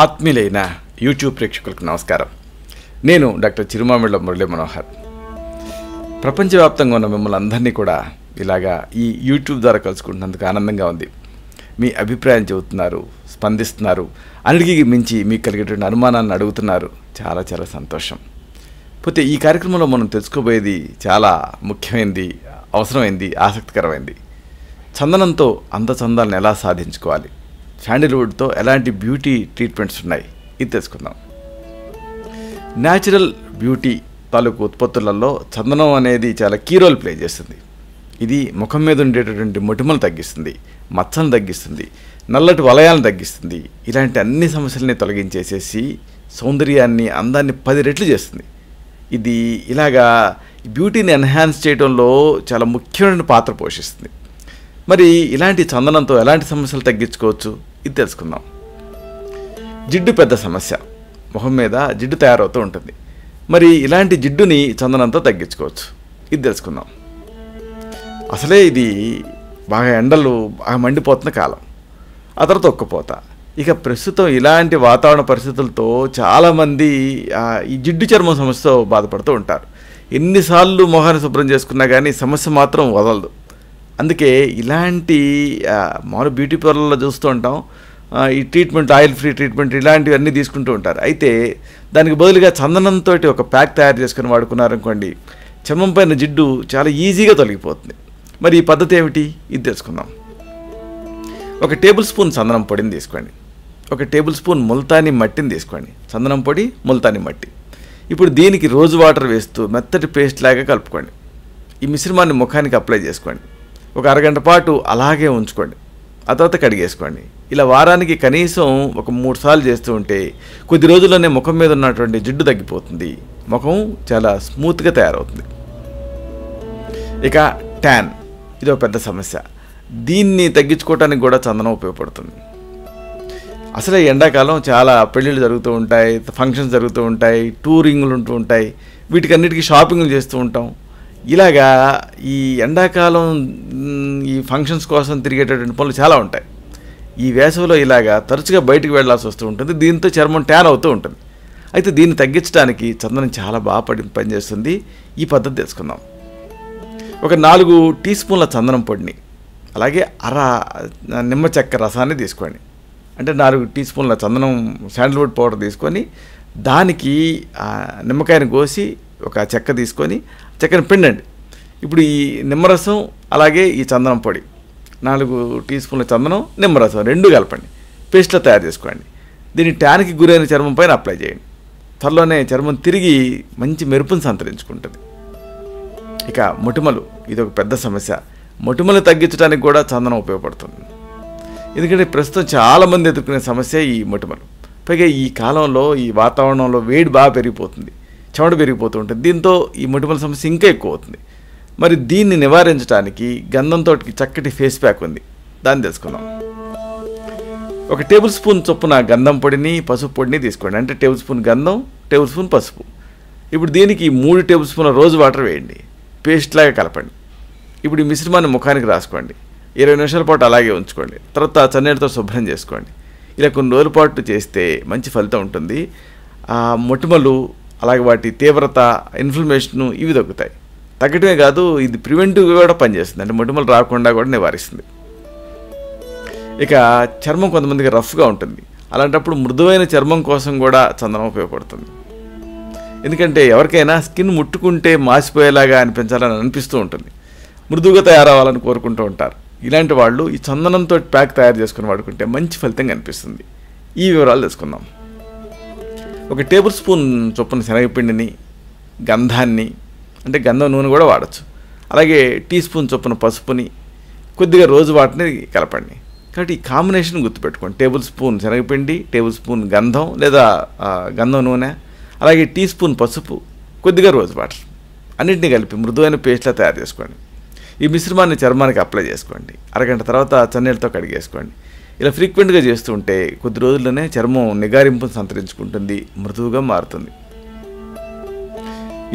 ఆత్మీయులైన YouTube ప్రేక్షకులకు నమస్కారం. నేను డాక్టర్ చిరుమామిళ్ళ మురళి మనోహర్. ప్రపంచవ్యాప్తంగా ఉన్న మిమ్మల్ని అందరినీ కూడా ఇలాగా ఈ యూట్యూబ్ ద్వారా కలుసుకుంటున్నందుకు ఆనందంగా ఉంది. మీ అభిప్రాయం చెబుతున్నారు, స్పందిస్తున్నారు, అన్నిటికీ మించి మీకు కలిగేటువంటి అనుమానాన్ని అడుగుతున్నారు. చాలా చాలా సంతోషం. పోతే ఈ కార్యక్రమంలో మనం తెలుసుకోబోయేది చాలా ముఖ్యమైనది, అవసరమైంది, ఆసక్తికరమైంది. చందనంతో అందచందాలను ఎలా సాధించుకోవాలి, శాండిల్వుడ్తో ఎలాంటి బ్యూటీ ట్రీట్మెంట్స్ ఉన్నాయి, ఇది తెలుసుకుందాం. న్యాచురల్ బ్యూటీ తాలూకు ఉత్పత్తులలో చందనం అనేది చాలా కీ రోల్ ప్లే చేస్తుంది. ఇది ముఖం మీద ఉండేటటువంటి మొటిమలు తగ్గిస్తుంది, మచ్చలను తగ్గిస్తుంది, నల్లటి వలయాలను తగ్గిస్తుంది. ఇలాంటి అన్ని సమస్యలని తొలగించేసేసి సౌందర్యాన్ని, అందాన్ని 10 రెట్లు చేస్తుంది. ఇది ఇలాగా బ్యూటీని ఎన్హాన్స్ చేయడంలో చాలా ముఖ్యమైన పాత్ర పోషిస్తుంది. మరి ఇలాంటి చందనంతో ఎలాంటి సమస్యలు తగ్గించుకోవచ్చు, ఇది తెలుసుకుందాం. జిడ్డు పెద్ద సమస్య. ముఖం మీద జిడ్డు తయారవుతూ ఉంటుంది. మరి ఇలాంటి జిడ్డుని చందనంతో తగ్గించుకోవచ్చు, ఇది తెలుసుకుందాం. అసలే ఇది బాగా ఎండలు బాగా మండిపోతున్న కాలం, ఆ తర్వాత ఒక్కపోత. ఇక ప్రస్తుతం ఇలాంటి వాతావరణ పరిస్థితులతో చాలామంది ఈ జిడ్డు చర్మం సమస్యతో బాధపడుతూ ఉంటారు. ఎన్నిసార్లు మొహాన్ని శుభ్రం చేసుకున్నా కానీ సమస్య మాత్రం వదలదు. అందుకే ఇలాంటి మామూలు బ్యూటీ పార్లర్లో చూస్తూ ఉంటాం, ఈ ట్రీట్మెంట్, ఆయిల్ ఫ్రీ ట్రీట్మెంట్ ఇలాంటివన్నీ తీసుకుంటూ ఉంటారు. అయితే దానికి బదులుగా చందనంతో ఒక ప్యాక్ తయారు చేసుకుని వాడుకున్నారనుకోండి, చర్మం పైన జిడ్డు చాలా ఈజీగా తొలగిపోతుంది. మరి ఈ పద్ధతి ఏమిటి, ఇది తెలుసుకుందాం. 1 టేబుల్ స్పూన్ చందనం పొడిని తీసుకోండి. 1 టేబుల్ స్పూన్ ముల్తానీ మట్టిని తీసుకోండి. చందనం పొడి, ముల్తానీ మట్టి. ఇప్పుడు దీనికి రోజు వాటర్ వేస్తూ మెత్తటి పేస్ట్ లాగా కలుపుకోండి. ఈ మిశ్రమాన్ని ముఖానికి అప్లై చేసుకోండి. ఒక అరగంట పాటు అలాగే ఉంచుకోండి. ఆ తర్వాత కడిగేసుకోండి. ఇలా వారానికి కనీసం ఒక 3 సార్లు చేస్తూ ఉంటే కొద్ది రోజుల్లోనే ముఖం మీద ఉన్నటువంటి జిడ్డు తగ్గిపోతుంది. ముఖం చాలా స్మూత్గా తయారవుతుంది. ఇక ట్యాన్, ఇది ఒక పెద్ద సమస్య. దీన్ని తగ్గించుకోవడానికి కూడా చందనం ఉపయోగపడుతుంది. అసలే ఎండాకాలం చాలా పెళ్ళిళ్ళు జరుగుతూ ఉంటాయి, ఫంక్షన్స్ జరుగుతూ ఉంటాయి, టూరింగ్లు ఉంటూ ఉంటాయి, వీటికన్నిటికీ షాపింగ్లు చేస్తూ ఉంటాం. ఇలాగా ఈ ఎండాకాలం ఈ ఫంక్షన్స్ కోసం తిరిగేటటువంటి పనులు చాలా ఉంటాయి. ఈ వేసవిలో ఇలాగా తరచుగా బయటకు వెళ్ళాల్సి వస్తూ ఉంటుంది. దీంతో చర్మం ట్యాన్ అవుతూ ఉంటుంది. అయితే దీన్ని తగ్గించడానికి చందనం చాలా బాగా పనిచేస్తుంది. ఈ పద్ధతి తెలుసుకుందాం. ఒక 4 టీ స్పూన్ల చందనం పొడిని, అలాగే నిమ్మ చెక్క రసాన్ని తీసుకోండి. అంటే 4 టీ స్పూన్ల చందనం శాండిల్వుడ్ పౌడర్ తీసుకొని దానికి నిమ్మకాయని కోసి ఒక చెక్క తీసుకొని చెక్కని పిండండి. ఇప్పుడు ఈ నిమ్మరసం అలాగే ఈ చందనం పొడి, 4 టీ స్పూన్ల చందనం, నిమ్మరసం 2 కలపండి. పేస్ట్లో తయారు చేసుకోండి. దీన్ని ట్యాన్కి గురైన చర్మం పైన అప్లై చేయండి. త్వరలోనే చర్మం తిరిగి మంచి మెరుపును సంతరించుకుంటుంది. ఇక మొటిమలు, ఇది ఒక పెద్ద సమస్య. మొటిమలు తగ్గించడానికి కూడా చందనం ఉపయోగపడుతుంది. ఎందుకంటే ప్రస్తుతం చాలామంది ఎదుర్కొనే సమస్య ఈ మొటిమలు. పైగా ఈ కాలంలో ఈ వాతావరణంలో వేడి బాగా పెరిగిపోతుంది, చెమట పెరిగిపోతూ ఉంటుంది. దీంతో ఈ మొటిమల సమస్య ఇంకా ఎక్కువ అవుతుంది. మరి దీన్ని నివారించడానికి గంధంతో చక్కటి ఫేస్ ప్యాక్ ఉంది, దాన్ని తెలుసుకుందాం. 1 టేబుల్ స్పూన్ చొప్పున గంధం పొడిని, పసుపు పొడిని తీసుకోండి. అంటే టేబుల్ స్పూన్ గంధం, టేబుల్ స్పూన్ పసుపు. ఇప్పుడు దీనికి 3 టేబుల్ స్పూన్ల రోజు వాటర్ వేయండి. పేస్ట్ లాగా కలపండి. ఇప్పుడు ఈ మిశ్రమాన్ని ముఖానికి రాసుకోండి. 20 నిమిషాల పాటు అలాగే ఉంచుకోండి. తర్వాత చన్నీటితో శుభ్రం చేసుకోండి. ఇలా కొన్ని రోజుల పాటు చేస్తే మంచి ఫలితం ఉంటుంది. మొటిమలు, అలాగే వాటి తీవ్రత, ఇన్ఫ్లమేషను ఇవి తగ్గుతాయి. తగ్గటమే కాదు, ఇది ప్రివెంటివ్గా కూడా పనిచేస్తుంది. అంటే మొటిమలు రాకుండా కూడా నివారిస్తుంది. ఇక చర్మం కొంతమందికి రఫ్గా ఉంటుంది. అలాంటప్పుడు మృదువైన చర్మం కోసం కూడా చందనం ఉపయోగపడుతుంది. ఎందుకంటే ఎవరికైనా స్కిన్ ముట్టుకుంటే మాసిపోయేలాగా అనిపించాలని అనిపిస్తూ ఉంటుంది, మృదువుగా తయారవ్వాలని కోరుకుంటూ ఉంటారు. ఇలాంటి వాళ్ళు ఈ చందనంతో ప్యాక్ తయారు చేసుకుని వాడుకుంటే మంచి ఫలితం కనిపిస్తుంది. ఈ వివరాలు తెలుసుకుందాం. 1 టేబుల్ స్పూన్ చొప్పున శనగపిండిని, గంధాన్ని, అంటే గంధం నూనె కూడా వాడచ్చు, అలాగే టీ స్పూన్ చొప్పున పసుపుని, కొద్దిగా రోజు వాటిని కలపండి. కాబట్టి ఈ కాంబినేషన్ గుర్తుపెట్టుకోండి. టేబుల్ స్పూన్ శనగపిండి, టేబుల్ స్పూన్ గంధం లేదా గంధం నూనె, అలాగే టీ స్పూన్ పసుపు, కొద్దిగా రోజు వాటర్, అన్నింటినీ కలిపి మృదువైన పేస్ట్లా తయారు చేసుకోండి. ఈ మిశ్రమాన్ని చర్మానికి అప్లై చేసుకోండి. అరగంట తర్వాత చన్నీళ్ళతో కడిగేసుకోండి. ఇలా ఫ్రీక్వెంట్గా చేస్తూ ఉంటే కొద్ది రోజుల్లోనే చర్మం నిగారింపును సంతరించుకుంటుంది, మృదువుగా మారుతుంది.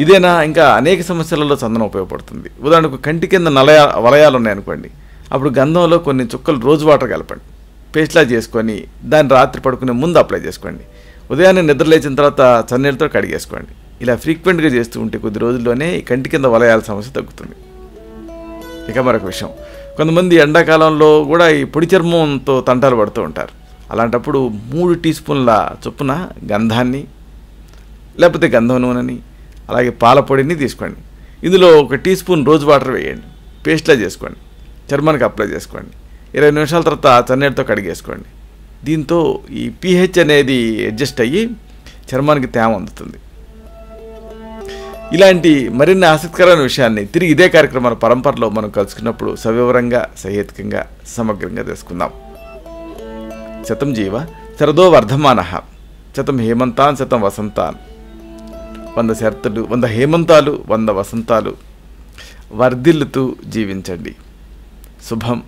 ఇదేనా, ఇంకా అనేక సమస్యలలో చందనం ఉపయోగపడుతుంది. ఉదాహరణకు కంటి కింద వలయాలు ఉన్నాయనుకోండి, అప్పుడు గంధంలో కొన్ని చుక్కలు రోజు వాటర్ కలపండి. పేస్ట్లా చేసుకొని దాన్ని రాత్రి పడుకునే ముందు అప్లై చేసుకోండి. ఉదయాన్నే నిద్ర లేచిన తర్వాత చన్నీళ్ళతో కడిగేసుకోండి. ఇలా ఫ్రీక్వెంట్గా చేస్తూ ఉంటే కొద్ది రోజుల్లోనే ఈ కంటి కింద వలయాల సమస్య తగ్గుతుంది. ఇక మరొక విషయం, కొంతమంది ఎండాకాలంలో కూడా ఈ పొడి చర్మంతో తంటాలు పడుతూ ఉంటారు. అలాంటప్పుడు 3 టీ స్పూన్ల చొప్పున గంధాన్ని లేకపోతే గంధం నూనెని అలాగే పాల పొడిని తీసుకోండి. ఇందులో 1 టీ స్పూన్ రోజ్ వాటర్ వేయండి. పేస్ట్లా చేసుకోండి. చర్మానికి అప్లై చేసుకోండి. 20 నిమిషాల తర్వాత చన్నీటితో కడిగేసుకోండి. దీంతో ఈ pH అనేది అడ్జస్ట్ అయ్యి చర్మానికి తేమ అందుతుంది. ఇలాంటి మరిన్ని ఆసక్తికరమైన విషయాన్ని తిరిగి ఇదే కార్యక్రమాల పరంపరలో మనం కలుసుకున్నప్పుడు సవివరంగా, సహేతుకంగా, సమగ్రంగా తెలుసుకుందాం. శతం జీవ శరదో వర్ధమానః, శతం హేమంతాన్ శతం వసంతాన్. 100 శరతులు, 100 హేమంతాలు, 100 వసంతాలు వర్ధిల్లుతూ జీవించండి. శుభం.